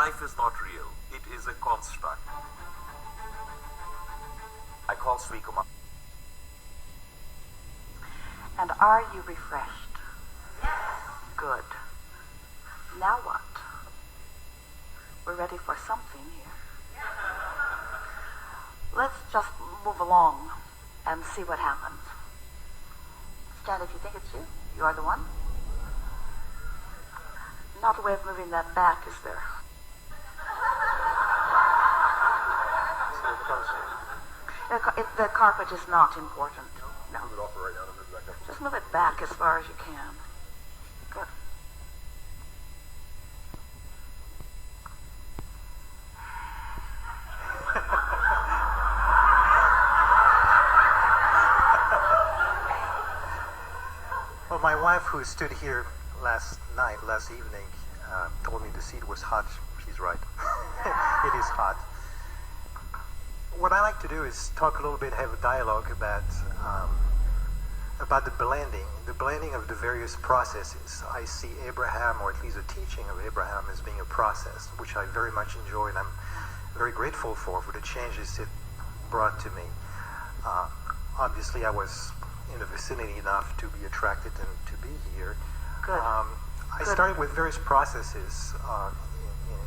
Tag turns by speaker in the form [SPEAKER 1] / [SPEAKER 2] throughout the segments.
[SPEAKER 1] life is not real. It is a construct. I call Sri Kumar.
[SPEAKER 2] And are you refreshed? Yes. Good. Now what? We're ready for something here. Let's just move along and see what happens. Stan, if you think it's you, you are the one. Not a way of moving that back, is there? The carpet is not important. No.
[SPEAKER 3] Move it off right now and move it back up.
[SPEAKER 2] Just move it back as far as you can. Good.
[SPEAKER 4] Well, my wife, who stood here last evening, told me the seat was hot. She's right. It is hot. What I like to do is talk a little bit, have a dialogue about the blending of the various processes. I see Abraham, or at least the teaching of Abraham, as being a process, which I very much enjoy, and I'm very grateful for the changes it brought to me. Obviously, I was in the vicinity enough to be attracted and to be here.
[SPEAKER 2] Good.
[SPEAKER 4] I started with various processes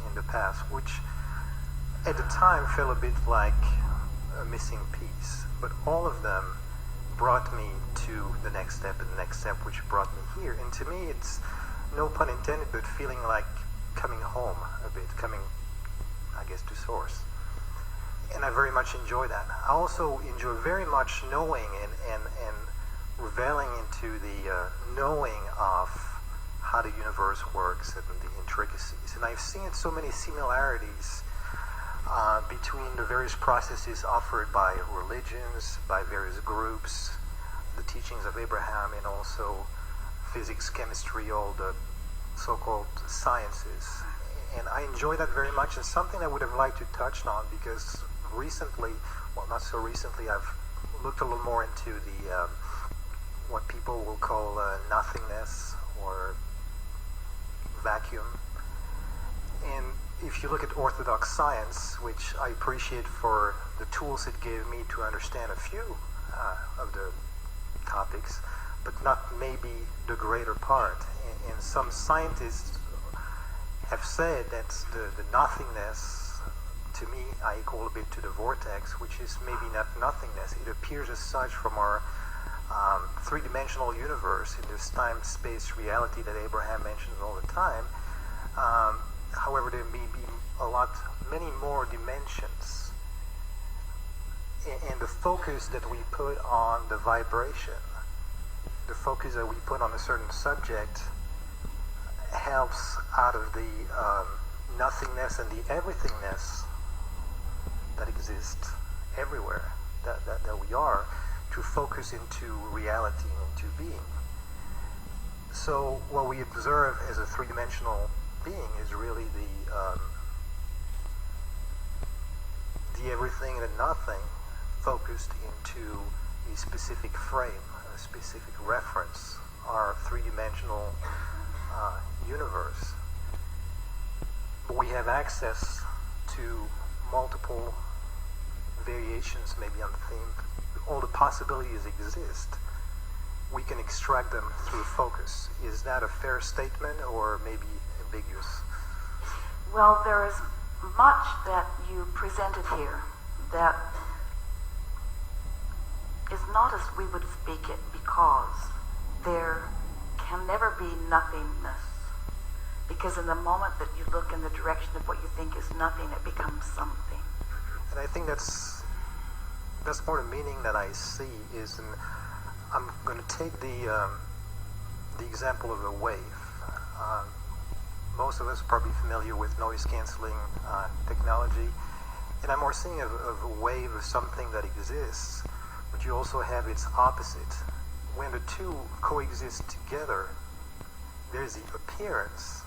[SPEAKER 4] in the past, which at the time felt a bit like a missing piece, but all of them brought me to the next step, and the next step which brought me here. And to me, it's, no pun intended, but feeling like coming home a bit, coming, I guess, to source. And I very much enjoy that. I also enjoy very much knowing and reveling into the knowing of how the universe works and the intricacies. And I've seen so many similarities between the various processes offered by religions, by various groups, the teachings of Abraham, and also physics, chemistry, all the so-called sciences. And I enjoy that very much. It's something I would have liked to touch on, because recently, well, not so recently, I've looked a little more into the what people will call nothingness or vacuum. And if you look at orthodox science, which I appreciate for the tools it gave me to understand a few of the topics, but not maybe the greater part. And some scientists have said that the nothingness, to me, I equal a bit to the vortex, which is maybe not nothingness. It appears as such from our three-dimensional universe, in this time-space reality that Abraham mentions all the time. However, there may be many more dimensions. And the focus that we put on the vibration, the focus that we put on a certain subject, helps out of the nothingness and the everythingness that exists everywhere, that we are, to focus into reality and into being. So what we observe as a three-dimensional being is really the everything and the nothing focused into a specific frame, a specific reference, our three-dimensional universe. But we have access to multiple variations maybe on the theme. All the possibilities exist. We can extract them through focus. Is that a fair statement, or maybe ambiguous?
[SPEAKER 2] Well, there is much that you presented here that is not as we would speak it, because there can never be nothingness. Because in the moment that you look in the direction of what you think is nothing, it becomes something.
[SPEAKER 4] And I think that's more the meaning that I see is, I'm going to take the example of a wave. Most of us are probably familiar with noise canceling technology, and I'm more seeing of a wave of something that exists, but you also have its opposite. When the two coexist together, there's the appearance,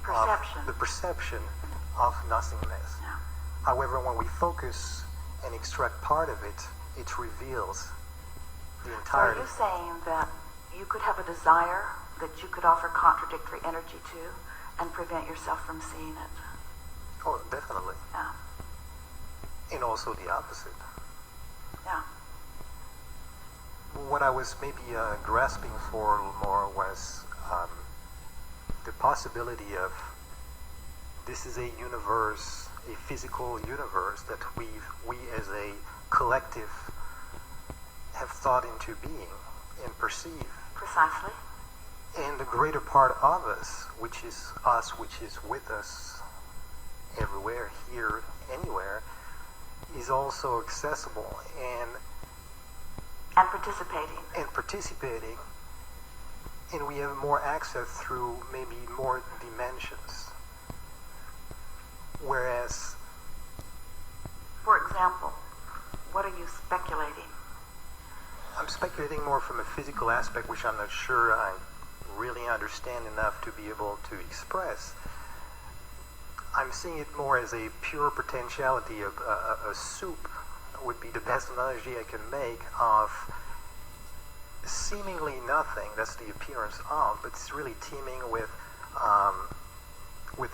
[SPEAKER 4] the perception of nothingness.
[SPEAKER 2] Yeah.
[SPEAKER 4] However, when we focus and extract part of it, it reveals the entirety.
[SPEAKER 2] So are you saying that you could have a desire that you could offer contradictory energy to and prevent yourself from seeing it?
[SPEAKER 4] Oh, definitely.
[SPEAKER 2] Yeah.
[SPEAKER 4] And also the opposite.
[SPEAKER 2] Yeah.
[SPEAKER 4] What I was maybe grasping for a little more was the possibility of this is a universe, a physical universe that we as a collective have thought into being and perceive.
[SPEAKER 2] Precisely.
[SPEAKER 4] And the greater part of us, which is us, which is with us everywhere, here, anywhere, is also accessible and
[SPEAKER 2] participating.
[SPEAKER 4] And we have more access through maybe more dimensions. Whereas,
[SPEAKER 2] for example, what are you speculating?
[SPEAKER 4] I'm speculating more from a physical aspect, which I'm not sure I really understand enough to be able to express. I'm seeing it more as a pure potentiality of a soup would be the best analogy I can make of seemingly nothing. That's the appearance of, but it's really teeming with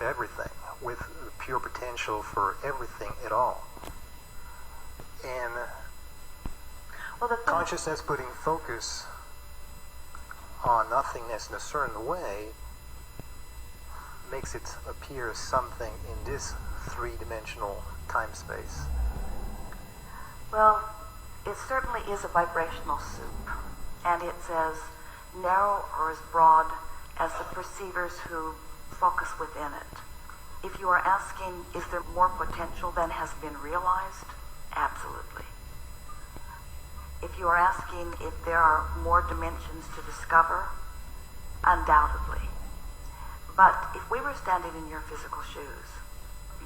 [SPEAKER 4] everything, with the pure potential for everything at all. And consciousness putting focus on nothingness in a certain way makes it appear as something in this three-dimensional time-space.
[SPEAKER 2] Well, it certainly is a vibrational soup, and it's as narrow or as broad as the perceivers who focus within it. If you are asking, is there more potential than has been realized? Absolutely. If you are asking if there are more dimensions to discover, undoubtedly. But if we were standing in your physical shoes,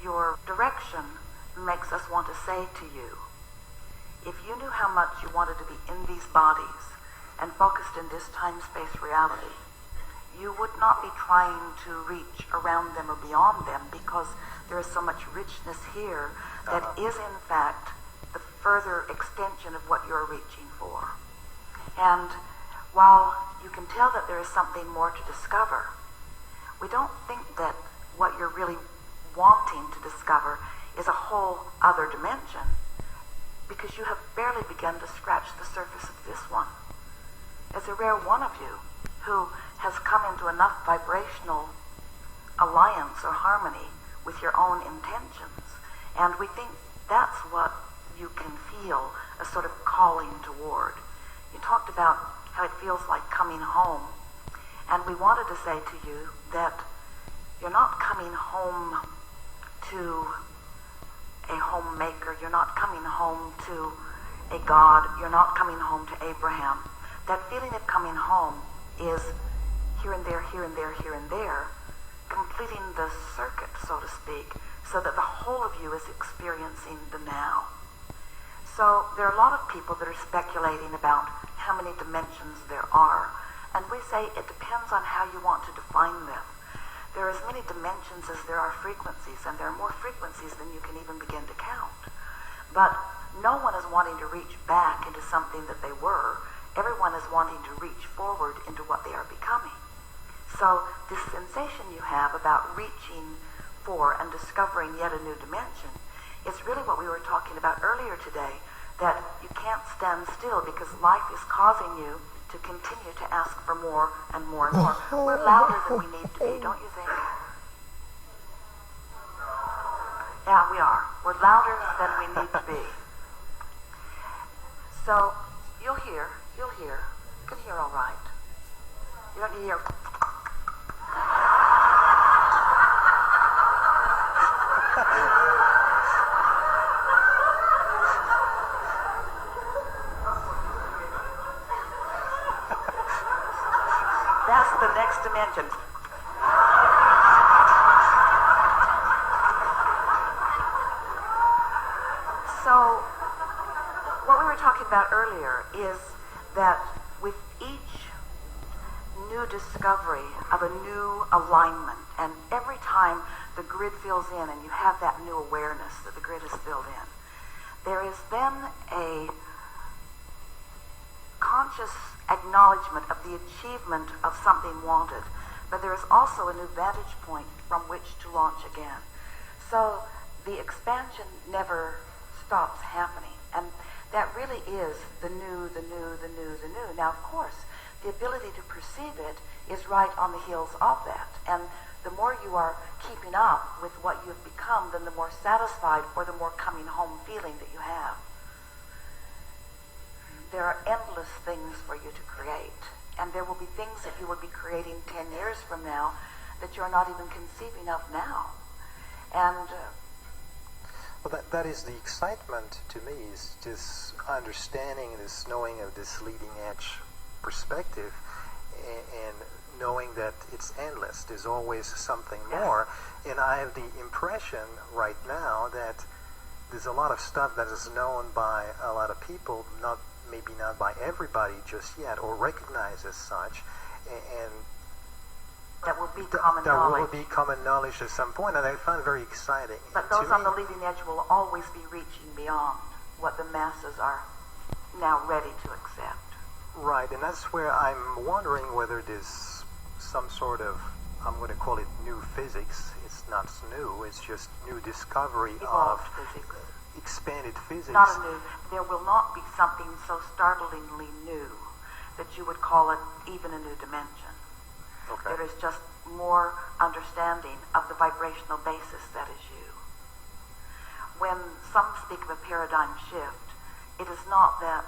[SPEAKER 2] your direction makes us want to say to you, if you knew how much you wanted to be in these bodies and focused in this time-space reality, you would not be trying to reach around them or beyond them, because there is so much richness here that is in fact the further extension of what you're reaching for. And while you can tell that there is something more to discover, we don't think that what you're really wanting to discover is a whole other dimension, because you have barely begun to scratch the surface of this one. It's a rare one of you who has come into enough vibrational alliance or harmony with your own intentions. And we think that's what you can feel a sort of calling toward. You talked about how it feels like coming home. And we wanted to say to you that you're not coming home to a homemaker. You're not coming home to a God. You're not coming home to Abraham. That feeling of coming home is here and there, here and there, here and there, completing the circuit, so to speak, so that the whole of you is experiencing the now. So there are a lot of people that are speculating about how many dimensions there are. And we say it depends on how you want to define them. There are as many dimensions as there are frequencies, and there are more frequencies than you can even begin to count. But no one is wanting to reach back into something that they were. Everyone is wanting to reach forward into what they are becoming. So this sensation you have about reaching for and discovering yet a new dimension is really what we were talking about earlier today, that you can't stand still because life is causing you to continue to ask for more and more and more. We're louder than we need to be, don't you think? Yeah, we are. We're louder than we need to be. So you'll hear. You can hear all right. You don't hear. That's the next dimension. So, what we were talking about earlier is that with each new discovery of a new alignment, and every time the grid fills in and you have that new awareness that the grid is filled in, there is then a conscious acknowledgement of the achievement of something wanted, but there is also a new vantage point from which to launch again. So the expansion never stops happening. And that really is the new, the new, the new, the new. Now, of course, the ability to perceive it is right on the heels of that. And the more you are keeping up with what you've become, then the more satisfied or the more coming home feeling that you have. There are endless things for you to create. And there will be things that you will be creating 10 years from now that you're not even conceiving of now. And
[SPEAKER 4] well, that is the excitement to me, is just understanding this, knowing of this leading edge perspective, and knowing that it's endless. There's always something more. And I have the impression right now that there's a lot of stuff that is known by a lot of people, maybe not by everybody just yet, or recognized as such, and
[SPEAKER 2] that will be common knowledge.
[SPEAKER 4] That will be common knowledge at some point, and I find it very exciting.
[SPEAKER 2] But those on the leading edge will always be reaching beyond what the masses are now ready to accept.
[SPEAKER 4] Right, and that's where I'm wondering whether there's some sort of, I'm going to call it new physics. It's not new, it's just new discovery
[SPEAKER 2] Evolved
[SPEAKER 4] of
[SPEAKER 2] physics.
[SPEAKER 4] Expanded physics.
[SPEAKER 2] Not a new. There will not be something so startlingly new that you would call it even a new dimension.
[SPEAKER 4] Okay.
[SPEAKER 2] There is just more understanding of the vibrational basis that is you. When some speak of a paradigm shift, it is not that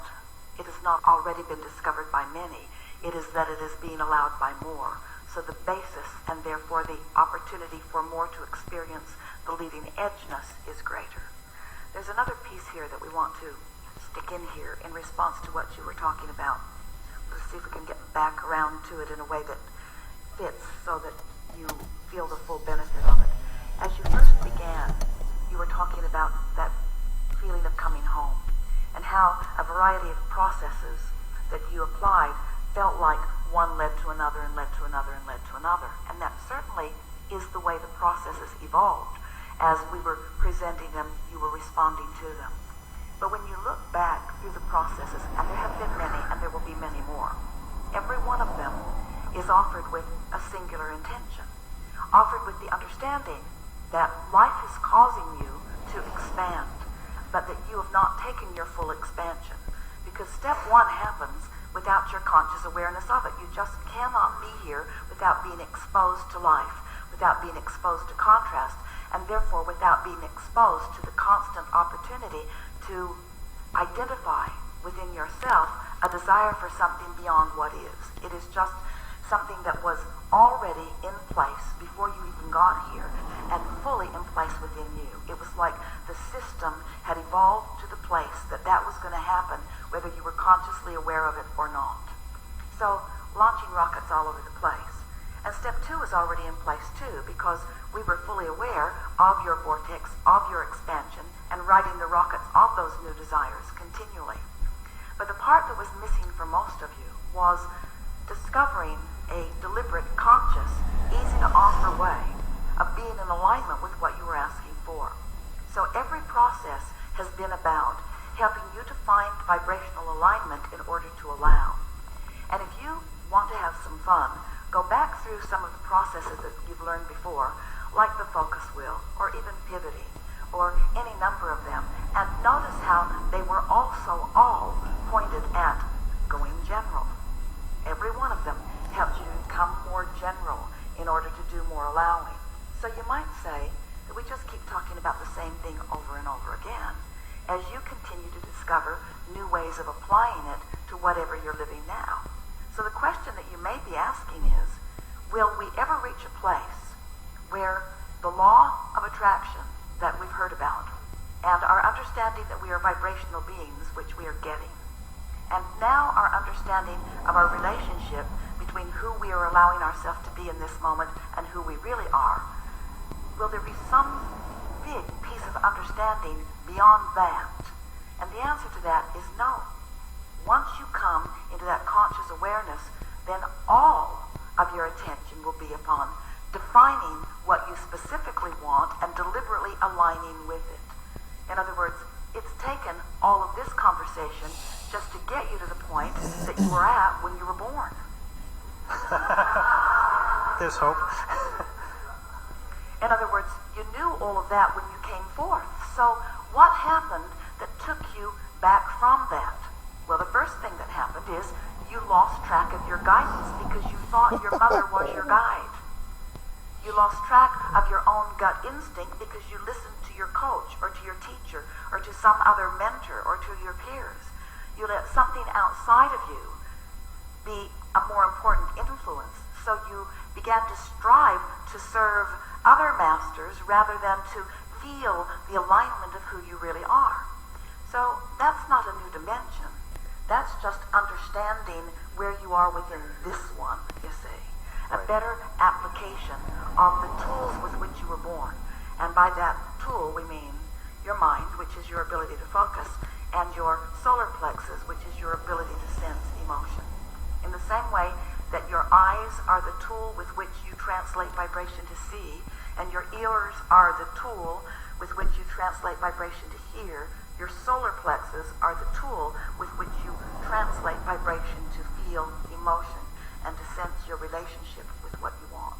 [SPEAKER 2] it has not already been discovered by many. It is that it is being allowed by more. So the basis, and therefore the opportunity for more to experience the leading edgeness, is greater. There's another piece here that we want to stick in here in response to what you were talking about. Let's see if we can get back around to it in a way that fits so that you feel the full benefit of it. As you first began, you were talking about that feeling of coming home and how a variety of processes that you applied felt like one led to another and led to another and led to another. And that certainly is the way the processes evolved. As we were presenting them, you were responding to them. But when you look back through the processes, and there have been many, and there will be many more, every one of them is offered with a singular intention, offered with the understanding that life is causing you to expand, but that you have not taken your full expansion. Because step one happens without your conscious awareness of it. You just cannot be here without being exposed to life, without being exposed to contrast, and therefore without being exposed to the constant opportunity to identify within yourself a desire for something beyond what is. It is just something that was already in place before you even got here and fully in place within you. It was like the system had evolved to the place that that was going to happen whether you were consciously aware of it or not. So launching rockets all over the place. And step two is already in place too, because we were fully aware of your vortex, of your expansion, and riding the rockets of those new desires continually. But the part that was missing for most of you was discovering a deliberate, conscious, easy to offer way of being in alignment with what you were asking for. So every process has been about helping you to find vibrational alignment in order to allow. And if you want to have some fun, go back through some of the processes that you've learned before, like the focus wheel, or even pivoting, or any number of them, and notice how they were also all pointed at going general. Every one of them helps you to become more general in order to do more allowing. So you might say that we just keep talking about the same thing over and over again as you continue to discover new ways of applying it to whatever you're living now. So the question that you may be asking is, will we ever reach a place where the law of attraction that we've heard about and our understanding that we are vibrational beings, which we are getting, and now our understanding of our relationship between who we are allowing ourselves to be in this moment and who we really are, will there be some big piece of understanding beyond that? And the answer to that is no. Once you come into that conscious awareness, then all of your attention will be upon defining what you specifically want and deliberately aligning with it. In other words, it's taken all of this conversation just to get you to the point that you were at when you were born.
[SPEAKER 4] There's hope.
[SPEAKER 2] In other words, you knew all of that when you came forth. So what happened that took you back from that? Well, the first thing that happened is you lost track of your guidance because you thought your mother was your guide. You lost track of your own gut instinct because you listened to your coach or to your teacher or to some other mentor or to your peers. You let something outside of you be a more important influence. So you began to strive to serve other masters rather than to feel the alignment of who you really are. So that's not a new dimension. That's just understanding where you are within this one, you see. A better application of the tools with which you were born. And by that tool, we mean your mind, which is your ability to focus, and your solar plexus, which is your ability to sense emotion. In the same way that your eyes are the tool with which you translate vibration to see, and your ears are the tool with which you translate vibration to hear, your solar plexus are the tool with which you translate vibration to feel emotion and to sense your relationship with what you want.